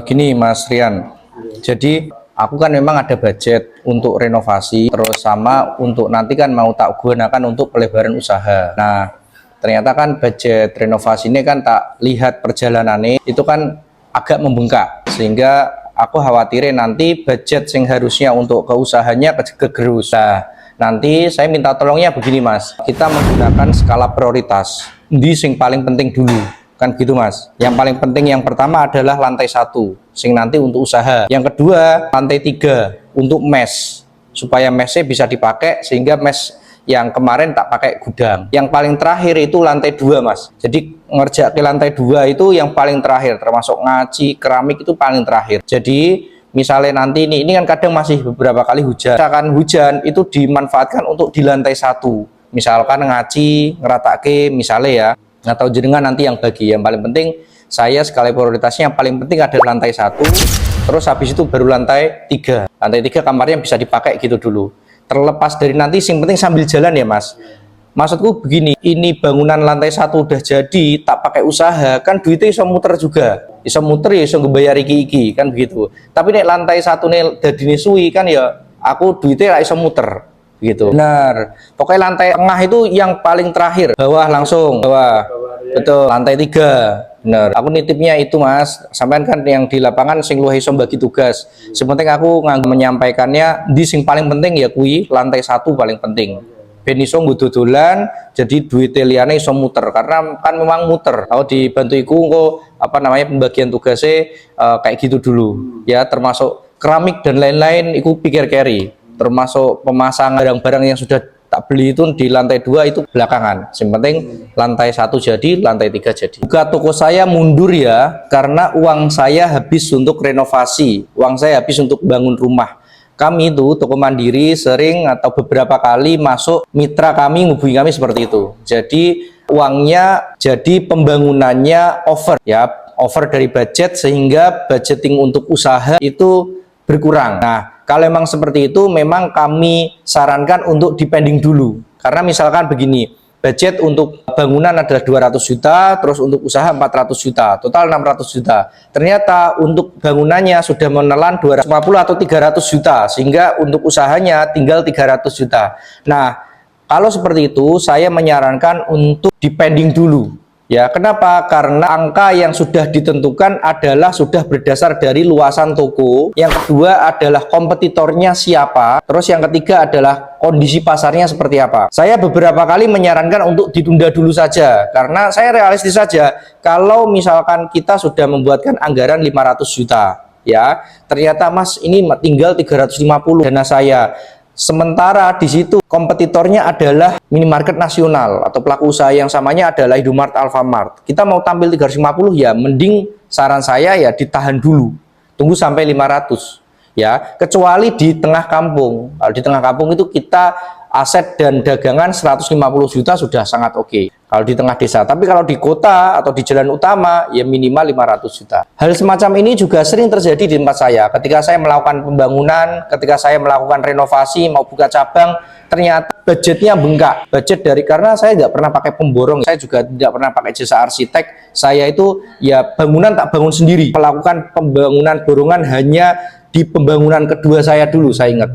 Gini Mas Rian, jadi aku kan memang ada budget untuk renovasi, terus sama untuk nanti kan mau tak gunakan untuk pelebaran usaha. Nah, ternyata kan budget renovasi ini kan tak lihat perjalanannya itu kan agak membengkak, sehingga aku khawatirin nanti budget yang harusnya untuk keusahanya kegerus. Nah, nanti saya minta tolongnya begini Mas, kita menggunakan skala prioritas. Di sing paling penting dulu. Kan gitu Mas. Yang paling penting yang pertama adalah lantai 1 sing nanti untuk usaha. Yang kedua lantai 3 untuk mes, supaya mesnya bisa dipakai sehingga mes yang kemarin tak pakai gudang. Yang paling terakhir itu lantai 2 Mas. Jadi ngerjain lantai 2 itu yang paling terakhir, termasuk ngaci, keramik itu paling terakhir. Jadi misalnya nanti ini kan kadang masih beberapa kali hujan. Misalkan hujan itu dimanfaatkan untuk di lantai 1. Misalkan ngaci, ngeratake misalnya ya, atau jenengan nanti yang bagi. Yang paling penting saya skala prioritasnya yang paling penting ada lantai 1, terus habis itu baru lantai 3. Lantai 3 kamarnya bisa dipakai gitu dulu. Terlepas dari nanti yang penting sambil jalan ya Mas. Maksudku begini, ini bangunan lantai 1 udah jadi, tak pakai usaha, kan duitnya iso muter juga. Iso muter ya iso ngebayar iki kan begitu. Tapi nek lantai 1 nih dadine suwi kan ya aku duitnya iso muter gitu. Benar. Pokoknya lantai tengah itu yang paling terakhir. Bawah langsung, bawah. Betul, lantai 3. Benar. Aku nitipnya itu Mas. Sampean kan yang di lapangan sing luwih iso bagi tugas. Sepenting aku menyampaikannya di sing paling penting ya kui lantai 1 paling penting. Ben iso dodolan, jadi duit liyane iso muter karena kan memang muter. Kalau dibantu iku engko apa namanya pembagian tugasnya kayak gitu dulu. Ya termasuk keramik dan lain-lain iku pikir carry. Termasuk pemasangan barang-barang yang sudah tak beli itu di lantai 2 itu belakangan. Yang penting lantai 1 jadi, lantai 3 jadi. Buka toko saya mundur ya, karena uang saya habis untuk renovasi, uang saya habis untuk bangun rumah. Kami itu toko mandiri sering atau beberapa kali masuk mitra kami menghubungi kami seperti itu. Jadi uangnya jadi pembangunannya over ya, over dari budget sehingga budgeting untuk usaha itu berkurang. Nah, kalau memang seperti itu, memang kami sarankan untuk dipending dulu. Karena misalkan begini, budget untuk bangunan adalah 200 juta, terus untuk usaha 400 juta, total 600 juta. Ternyata untuk bangunannya sudah menelan 250 atau 300 juta, sehingga untuk usahanya tinggal 300 juta. Nah, kalau seperti itu, saya menyarankan untuk dipending dulu. Ya, kenapa? Karena angka yang sudah ditentukan adalah sudah berdasar dari luasan toko. Yang kedua adalah kompetitornya siapa. Terus yang ketiga adalah kondisi pasarnya seperti apa. Saya beberapa kali menyarankan untuk ditunda dulu saja. Karena saya realistis saja. Kalau misalkan kita sudah membuatkan anggaran 500 juta. Ya, ternyata Mas ini tinggal 350 dana saya. Sementara di situ kompetitornya adalah minimarket nasional atau pelaku usaha yang samanya adalah Indomart, Alfamart. Kita mau tampil 350 ya mending saran saya ya ditahan dulu. Tunggu sampai 500 ya, kecuali di tengah kampung. Kalau di tengah kampung itu kita aset dan dagangan 150 juta sudah sangat oke. Kalau di tengah desa, tapi kalau di kota atau di jalan utama ya minimal 500 juta. Hal semacam ini juga sering terjadi di tempat saya. Ketika saya melakukan pembangunan, ketika saya melakukan renovasi, mau buka cabang, ternyata budgetnya bengkak. Budget dari karena saya nggak pernah pakai pemborong, saya juga tidak pernah pakai jasa arsitek. Saya itu ya bangunan tak bangun sendiri. Melakukan pembangunan borongan hanya di pembangunan kedua saya dulu, saya ingat.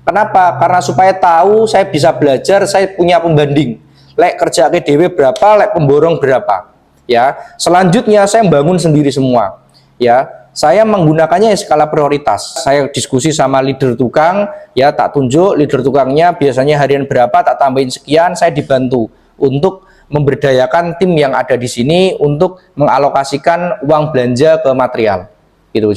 Kenapa? Karena supaya tahu, saya bisa belajar, saya punya pembanding. Lek kerja ke DW berapa, lek pemborong berapa. Ya, selanjutnya saya bangun sendiri semua. Ya, saya menggunakannya skala prioritas. Saya diskusi sama leader tukang, ya tak tunjuk leader tukangnya biasanya harian berapa, tak tambahin sekian, saya dibantu untuk memberdayakan tim yang ada di sini untuk mengalokasikan uang belanja ke material. Gitu.